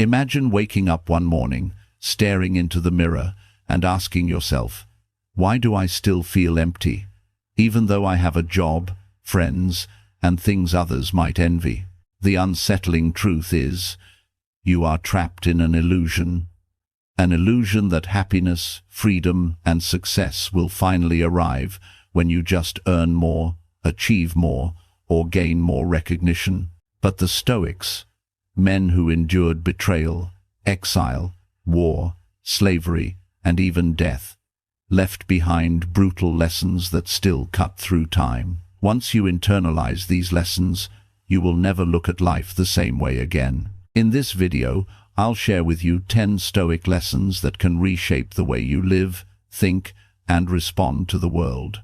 Imagine waking up one morning, staring into the mirror, and asking yourself, why do I still feel empty, even though I have a job, friends, and things others might envy? The unsettling truth is, you are trapped in an illusion that happiness, freedom, and success will finally arrive when you just earn more, achieve more, or gain more recognition. But the Stoics, men who endured betrayal, exile, war, slavery, and even death, left behind brutal lessons that still cut through time. Once you internalize these lessons, you will never look at life the same way again. In this video, I'll share with you 10 Stoic lessons that can reshape the way you live, think, and respond to the world.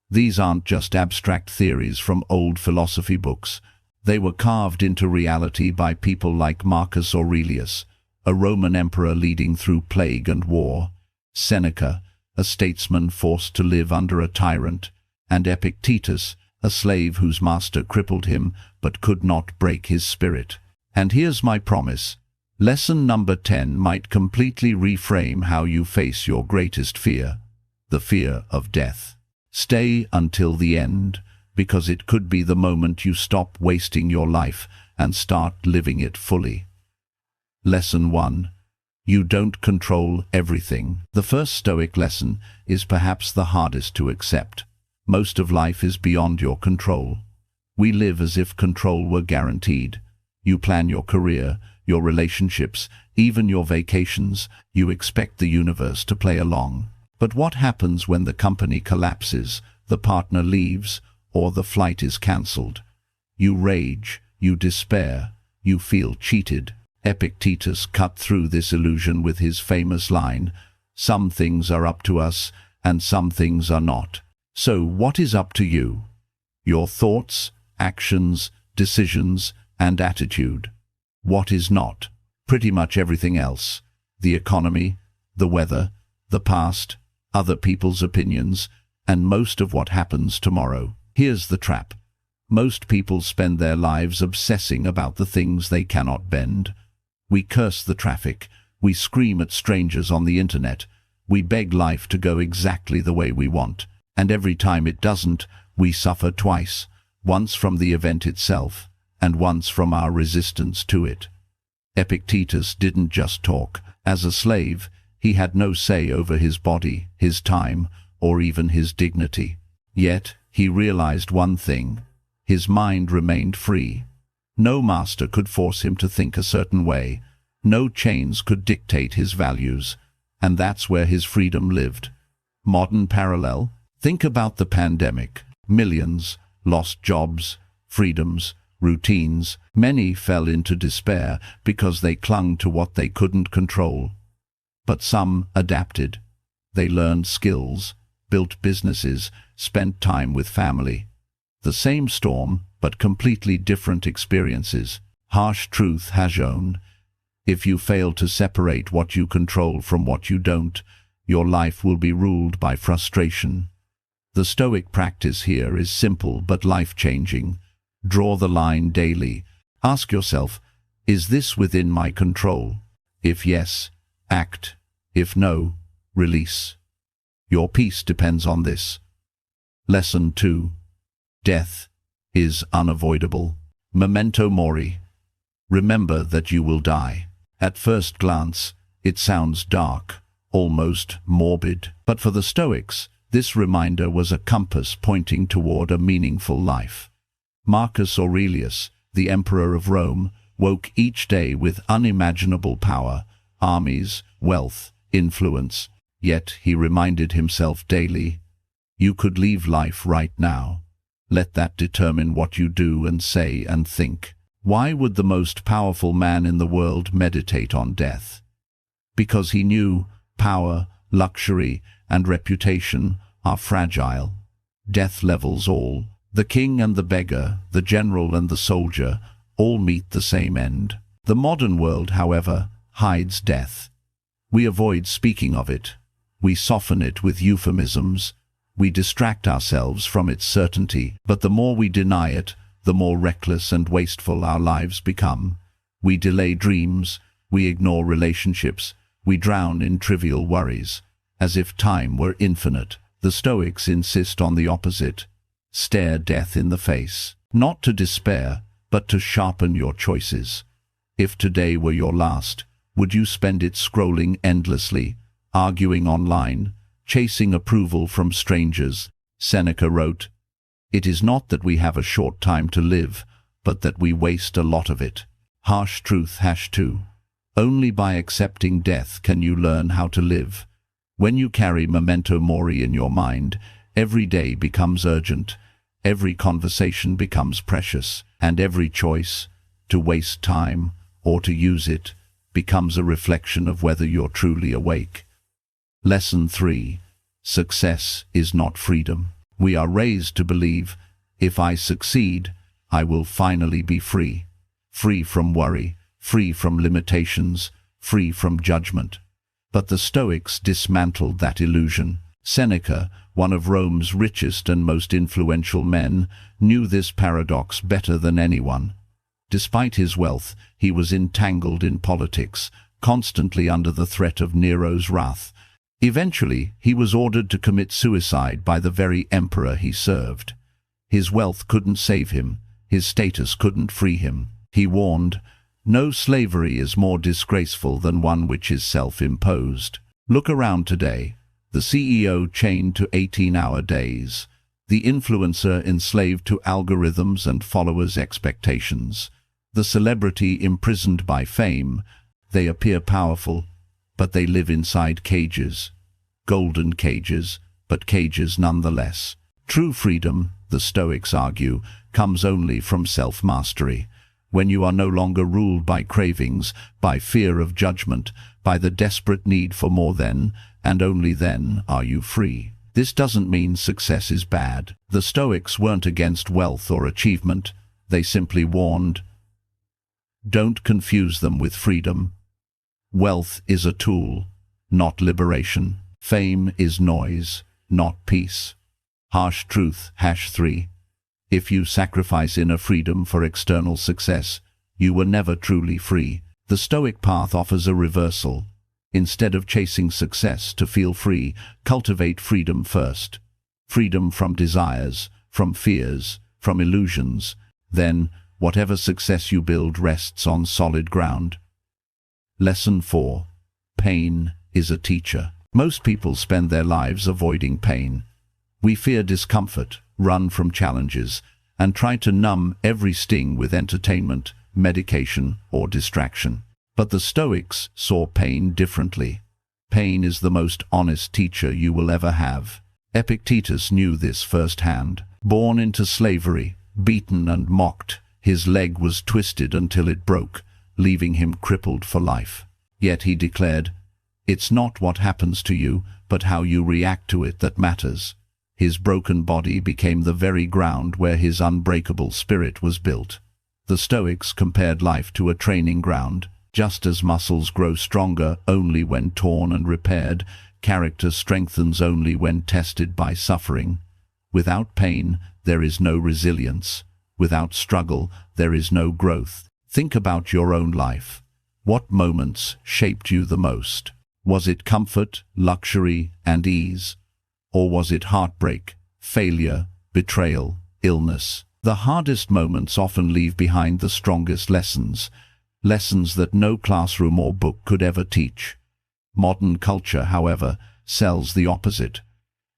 These aren't just abstract theories from old philosophy books. They were carved into reality by people like Marcus Aurelius, a Roman emperor leading through plague and war, Seneca, a statesman forced to live under a tyrant, and Epictetus, a slave whose master crippled him but could not break his spirit. And here's my promise. Lesson number 10 might completely reframe how you face your greatest fear, the fear of death. Stay until the end, because it could be the moment you stop wasting your life and start living it fully. Lesson 1. You don't control everything. The first Stoic lesson is perhaps the hardest to accept. Most of life is beyond your control. We live as if control were guaranteed. You plan your career, your relationships, even your vacations. You expect the universe to play along. But what happens when the company collapses, the partner leaves, or the flight is cancelled? You rage, you despair, you feel cheated. Epictetus cut through this illusion with his famous line, "Some things are up to us, and some things are not." So what is up to you? Your thoughts, actions, decisions, and attitude. What is not? Pretty much everything else. The economy, the weather, the past, other people's opinions, and most of what happens tomorrow. Here's the trap. Most people spend their lives obsessing about the things they cannot bend. We curse the traffic, we scream at strangers on the internet, we beg life to go exactly the way we want, and every time it doesn't, we suffer twice, once from the event itself, and once from our resistance to it. Epictetus didn't just talk. As a slave, he had no say over his body, his time, or even his dignity. Yet, he realized one thing. His mind remained free. No master could force him to think a certain way. No chains could dictate his values. And that's where his freedom lived. Modern parallel? Think about the pandemic. Millions lost jobs, freedoms, routines. Many fell into despair because they clung to what they couldn't control. But some adapted. They learned skills, built businesses, spent time with family. The same storm, but completely different experiences. Harsh truth has shown. If you fail to separate what you control from what you don't, your life will be ruled by frustration. The Stoic practice here is simple but life-changing. Draw the line daily. Ask yourself, is this within my control? If yes, act. If no, release. Your peace depends on this. Lesson 2. Death is unavoidable. Memento mori. Remember that you will die. At first glance, it sounds dark, almost morbid. But for the Stoics, this reminder was a compass pointing toward a meaningful life. Marcus Aurelius, the emperor of Rome, woke each day with unimaginable power, armies, wealth, influence. Yet he reminded himself daily, you could leave life right now. Let that determine what you do and say and think. Why would the most powerful man in the world meditate on death? Because he knew power, luxury, and reputation are fragile. Death levels all. The king and the beggar, the general and the soldier, all meet the same end. The modern world, however, hides death. We avoid speaking of it. We soften it with euphemisms. We distract ourselves from its certainty. But the more we deny it, the more reckless and wasteful our lives become. We delay dreams, We ignore relationships. We drown in trivial worries, as if time were infinite. The Stoics insist on the opposite. Stare death in the face. Not to despair, but to sharpen your choices. If today were your last, would you spend it scrolling endlessly, arguing online, chasing approval from strangers? Seneca wrote, "It is not that we have a short time to live, but that we waste a lot of it." Harsh truth #2. Only by accepting death can you learn how to live. When you carry memento mori in your mind, every day becomes urgent, every conversation becomes precious, and every choice, to waste time or to use it, becomes a reflection of whether you're truly awake. Lesson 3. Success is not freedom. We are raised to believe, if I succeed, I will finally be free. Free from worry, free from limitations, free from judgment. But the Stoics dismantled that illusion. Seneca, one of Rome's richest and most influential men, knew this paradox better than anyone. Despite his wealth, he was entangled in politics, constantly under the threat of Nero's wrath. Eventually, he was ordered to commit suicide by the very emperor he served. His wealth couldn't save him. His status couldn't free him. He warned, "No slavery is more disgraceful than one which is self-imposed." Look around today. The CEO chained to 18-hour days. The influencer enslaved to algorithms and followers' expectations. The celebrity imprisoned by fame. They appear powerful, but they live inside cages. Golden cages, but cages nonetheless. True freedom, the Stoics argue, comes only from self-mastery. When you are no longer ruled by cravings, by fear of judgment, by the desperate need for more, then, and only then, are you free. This doesn't mean success is bad. The Stoics weren't against wealth or achievement. They simply warned, don't confuse them with freedom. Wealth is a tool, not liberation. Fame is noise, not peace. Harsh truth #3. If you sacrifice inner freedom for external success, you were never truly free. The Stoic path offers a reversal. Instead of chasing success to feel free, cultivate freedom first. Freedom from desires, from fears, from illusions. Then, whatever success you build rests on solid ground. Lesson 4. Pain is a teacher. Most people spend their lives avoiding pain. We fear discomfort, run from challenges, and try to numb every sting with entertainment, medication, or distraction. But the Stoics saw pain differently. Pain is the most honest teacher you will ever have. Epictetus knew this firsthand. Born into slavery, beaten and mocked, his leg was twisted until it broke, leaving him crippled for life. Yet he declared, "It's not what happens to you, but how you react to it that matters." His broken body became the very ground where his unbreakable spirit was built. The Stoics compared life to a training ground. Just as muscles grow stronger only when torn and repaired, character strengthens only when tested by suffering. Without pain, there is no resilience. Without struggle, there is no growth. Think about your own life. What moments shaped you the most? Was it comfort, luxury, and ease? Or was it heartbreak, failure, betrayal, illness? The hardest moments often leave behind the strongest lessons. Lessons that no classroom or book could ever teach. Modern culture, however, sells the opposite.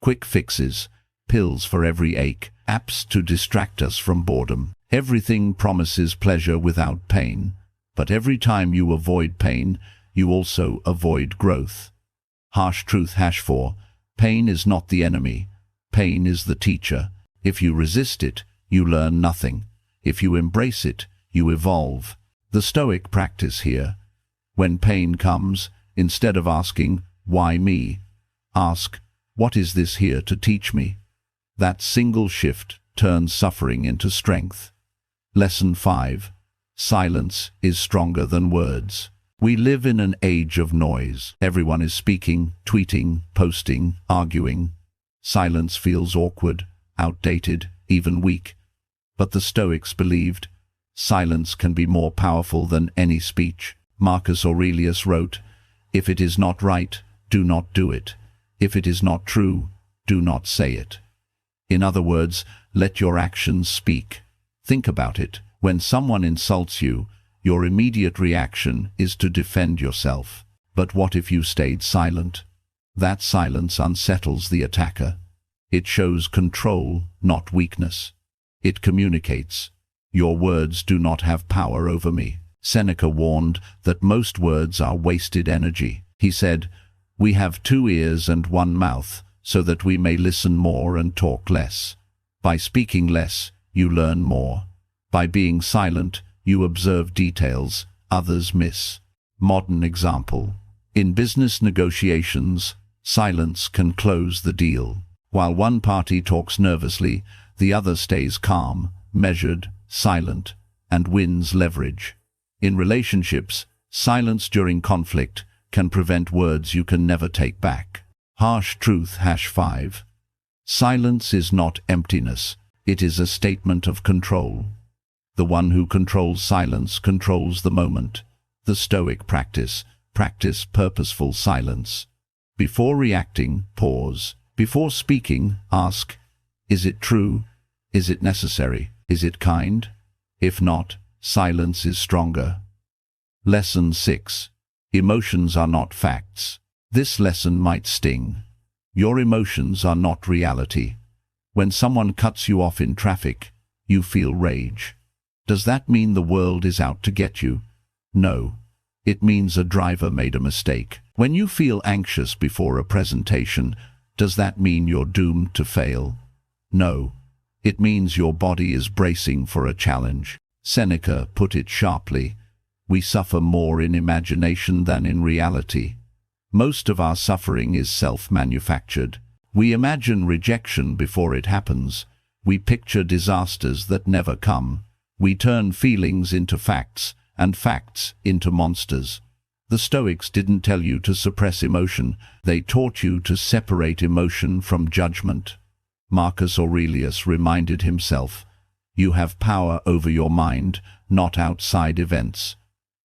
Quick fixes, pills for every ache, apps to distract us from boredom. Everything promises pleasure without pain. But every time you avoid pain, you also avoid growth. Harsh truth #4. Pain is not the enemy. Pain is the teacher. If you resist it, you learn nothing. If you embrace it, you evolve. The Stoic practice here. When pain comes, instead of asking, "Why me?" ask, "What is this here to teach me?" That single shift turns suffering into strength. Lesson 5. Silence is stronger than words. We live in an age of noise. Everyone is speaking, tweeting, posting, arguing. Silence feels awkward, outdated, even weak. But the Stoics believed, silence can be more powerful than any speech. Marcus Aurelius wrote, "If it is not right, do not do it. If it is not true, do not say it." In other words, let your actions speak. Think about it. When someone insults you, your immediate reaction is to defend yourself. But what if you stayed silent? That silence unsettles the attacker. It shows control, not weakness. It communicates, "Your words do not have power over me." Seneca warned that most words are wasted energy. He said, "We have 2 ears and 1 mouth, so that we may listen more and talk less. By speaking less, you learn more. By being silent, you observe details others miss." Modern example. In business negotiations, silence can close the deal. While one party talks nervously, the other stays calm, measured, silent, and wins leverage. In relationships, silence during conflict can prevent words you can never take back. Harsh truth #5. Silence is not emptiness, it is a statement of control. The one who controls silence controls the moment. The Stoic practice purposeful silence. Before reacting, pause. Before speaking, ask, is it true? Is it necessary? Is it kind? If not, silence is stronger. Lesson 6. Emotions are not facts. This lesson might sting. Your emotions are not reality. When someone cuts you off in traffic, you feel rage. Does that mean the world is out to get you? No. It means a driver made a mistake. When you feel anxious before a presentation, does that mean you're doomed to fail? No. It means your body is bracing for a challenge. Seneca put it sharply, "We suffer more in imagination than in reality." Most of our suffering is self-manufactured. We imagine rejection before it happens. We picture disasters that never come. We turn feelings into facts, and facts into monsters. The Stoics didn't tell you to suppress emotion, they taught you to separate emotion from judgment. Marcus Aurelius reminded himself, "You have power over your mind, not outside events.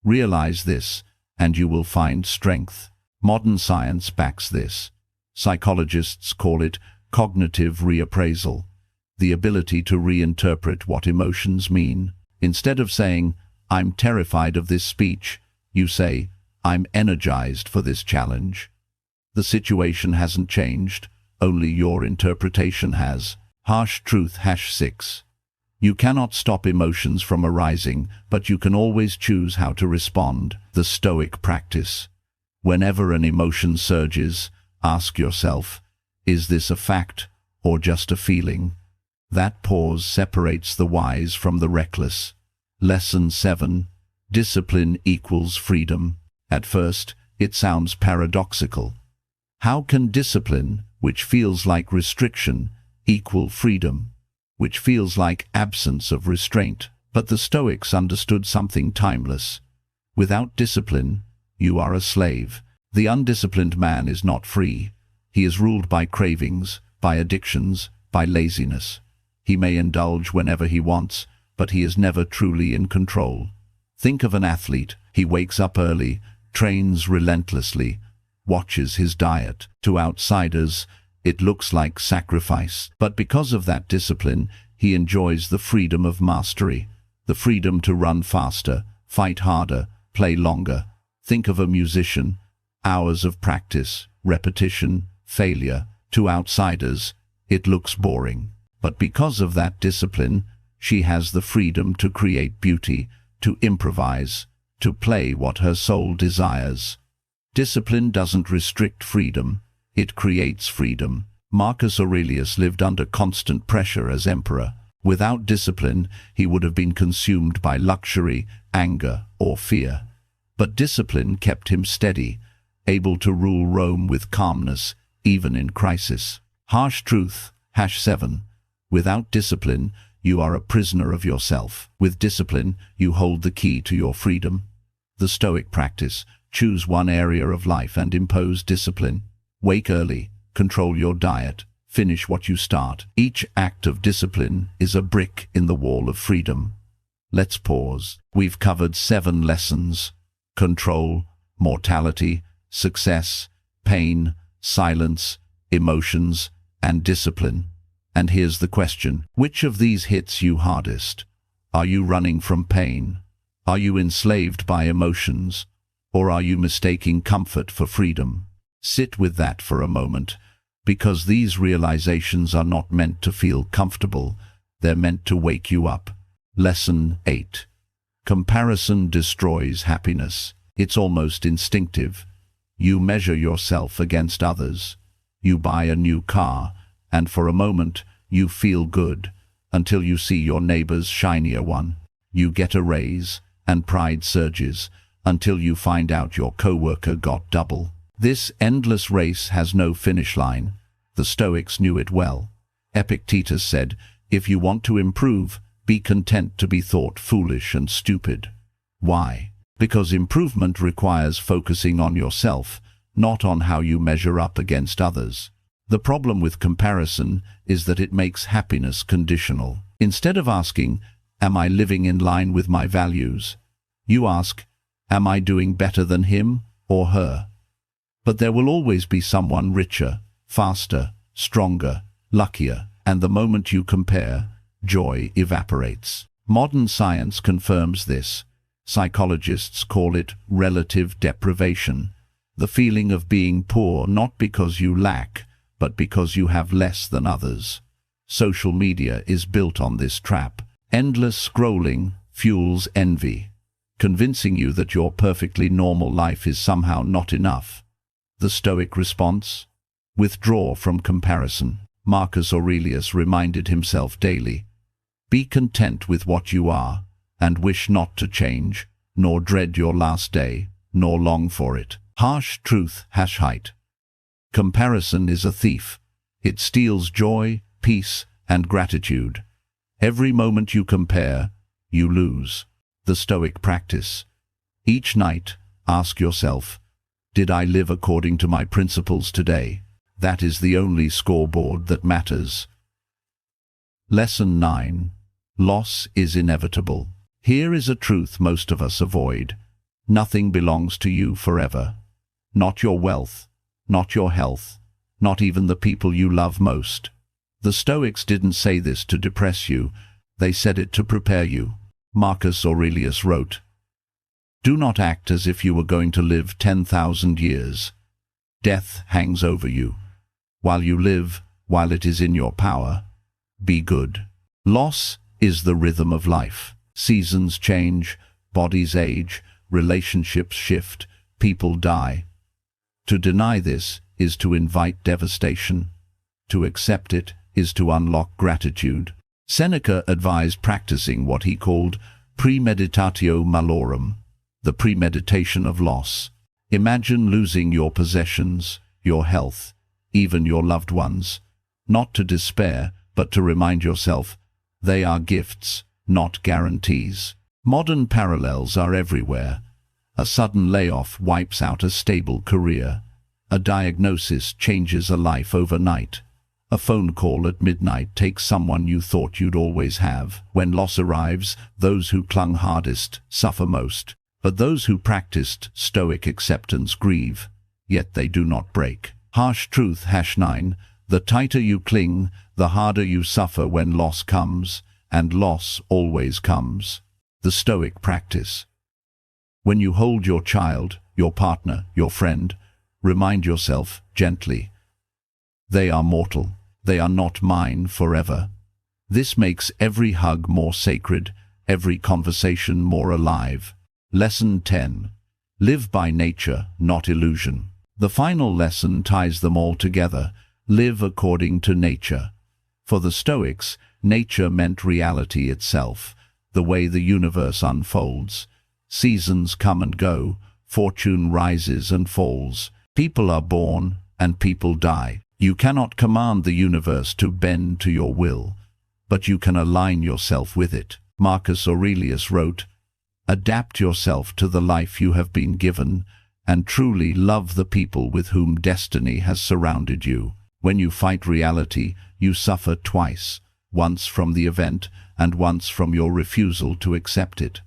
Realize this, and you will find strength." Modern science backs this. Psychologists call it cognitive reappraisal, the ability to reinterpret what emotions mean. Instead of saying, "I'm terrified of this speech," you say, "I'm energized for this challenge." The situation hasn't changed, only your interpretation has. Harsh truth #6. You cannot stop emotions from arising, but you can always choose how to respond. The Stoic practice. Whenever an emotion surges, ask yourself, is this a fact or just a feeling? That pause separates the wise from the reckless. Lesson 7. Discipline equals freedom. At first, it sounds paradoxical. How can discipline, which feels like restriction, equal freedom, which feels like absence of restraint? But the Stoics understood something timeless. Without discipline, you are a slave. The undisciplined man is not free. He is ruled by cravings, by addictions, by laziness. He may indulge whenever he wants, but he is never truly in control. Think of an athlete. He wakes up early, trains relentlessly, watches his diet. To outsiders, it looks like sacrifice. But because of that discipline, he enjoys the freedom of mastery, the freedom to run faster, fight harder, play longer. Think of a musician. Hours of practice, repetition, failure. To outsiders, it looks boring. But because of that discipline, she has the freedom to create beauty, to improvise, to play what her soul desires. Discipline doesn't restrict freedom, it creates freedom. Marcus Aurelius lived under constant pressure as emperor. Without discipline, he would have been consumed by luxury, anger, or fear. But discipline kept him steady, able to rule Rome with calmness, even in crisis. Harsh truth #7. Without discipline, you are a prisoner of yourself. With discipline, you hold the key to your freedom. The Stoic practice. Choose one area of life and impose discipline. Wake early, control your diet, finish what you start. Each act of discipline is a brick in the wall of freedom. Let's pause. We've covered 7 lessons. control, mortality, success, pain, silence, emotions, and discipline. And here's the question: which of these hits you hardest? Are you running from pain? Are you enslaved by emotions? Or are you mistaking comfort for freedom? Sit with that for a moment, because these realizations are not meant to feel comfortable, they're meant to wake you up. Lesson 8. Comparison destroys happiness. It's almost instinctive. You measure yourself against others. You buy a new car, and for a moment you feel good, until you see your neighbor's shinier one. You get a raise, and pride surges, until you find out your coworker got double. This endless race has no finish line. The Stoics knew it well. Epictetus said, "If you want to improve, be content to be thought foolish and stupid." Why? Because improvement requires focusing on yourself, not on how you measure up against others. The problem with comparison is that it makes happiness conditional. Instead of asking, "Am I living in line with my values?" you ask, "Am I doing better than him or her?" But there will always be someone richer, faster, stronger, luckier, and the moment you compare, joy evaporates. Modern science confirms this. Psychologists call it relative deprivation, the feeling of being poor not because you lack, but because you have less than others. Social media is built on this trap. Endless scrolling fuels envy, convincing you that your perfectly normal life is somehow not enough. The Stoic response? Withdraw from comparison. Marcus Aurelius reminded himself daily, "Be content with what you are, and wish not to change, nor dread your last day, nor long for it." Harsh truth, height. Comparison is a thief. It steals joy, peace, and gratitude. Every moment you compare, you lose. The Stoic practice. Each night, ask yourself, did I live according to my principles today? That is the only scoreboard that matters. Lesson 9. Loss is inevitable. Here is a truth most of us avoid. Nothing belongs to you forever. Not your wealth, not your health, not even the people you love most. The Stoics didn't say this to depress you, they said it to prepare you. Marcus Aurelius wrote, "Do not act as if you were going to live 10,000 years. Death hangs over you. While you live, while it is in your power, be good." Loss is the rhythm of life. Seasons change, bodies age, relationships shift, people die. To deny this is to invite devastation. To accept it is to unlock gratitude. Seneca advised practicing what he called premeditatio malorum, the premeditation of loss. Imagine losing your possessions, your health, even your loved ones. Not to despair, but to remind yourself, they are gifts, not guarantees. Modern parallels are everywhere. A sudden layoff wipes out a stable career. A diagnosis changes a life overnight. A phone call at midnight takes someone you thought you'd always have. When loss arrives, those who clung hardest suffer most. But those who practiced Stoic acceptance grieve, yet they do not break. Harsh truth, #9. The tighter you cling, the harder you suffer when loss comes, and loss always comes. The Stoic practice. When you hold your child, your partner, your friend, remind yourself gently, they are mortal, they are not mine forever. This makes every hug more sacred, every conversation more alive. Lesson 10. Live by nature, not illusion. The final lesson ties them all together. Live according to nature. For the Stoics, nature meant reality itself, the way the universe unfolds. Seasons come and go, fortune rises and falls. People are born and people die. You cannot command the universe to bend to your will, but you can align yourself with it. Marcus Aurelius wrote, "Adapt yourself to the life you have been given, and truly love the people with whom destiny has surrounded you." When you fight reality, you suffer twice, once from the event and once from your refusal to accept it.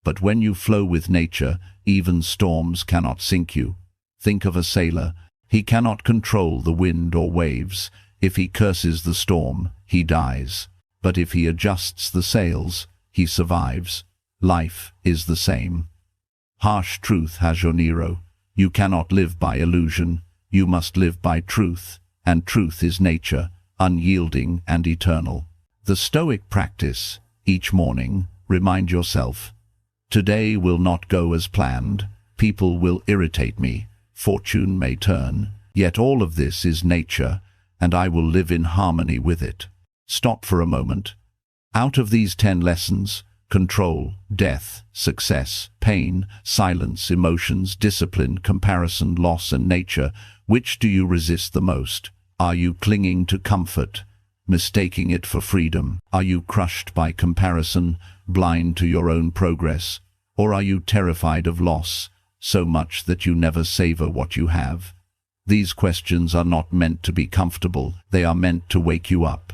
But when you flow with nature, Even storms cannot sink you. Think of a sailor. He cannot control the wind or waves. If he curses the storm, he dies. But if he adjusts the sails, he survives. Life is the same. Harsh truth has your Nero. You cannot live by illusion. You must live by truth, and truth is nature, unyielding and eternal. The Stoic practice, each morning, remind yourself, today will not go as planned, people will irritate me, fortune may turn, yet all of this is nature, and I will live in harmony with it. Stop for a moment. Out of these 10 lessons, control, death, success, pain, silence, emotions, discipline, comparison, loss, and nature, which do you resist the most? Are you clinging to comfort, mistaking it for freedom? Are you crushed by comparison, blind to your own progress? Or are you terrified of loss, so much that you never savor what you have? These questions are not meant to be comfortable, they are meant to wake you up.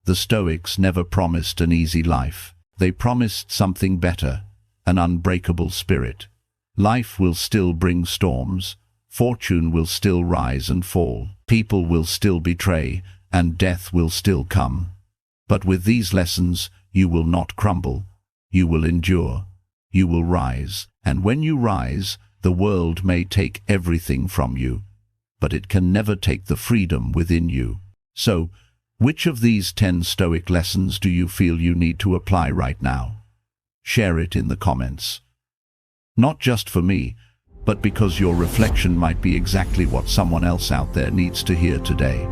The Stoics never promised an easy life. They promised something better, an unbreakable spirit. Life will still bring storms, fortune will still rise and fall, people will still betray, and death will still come. But with these lessons, you will not crumble. You will endure. You will rise. And when you rise, the world may take everything from you, but it can never take the freedom within you. So, which of these 10 Stoic lessons do you feel you need to apply right now? Share it in the comments. Not just for me, but because your reflection might be exactly what someone else out there needs to hear today.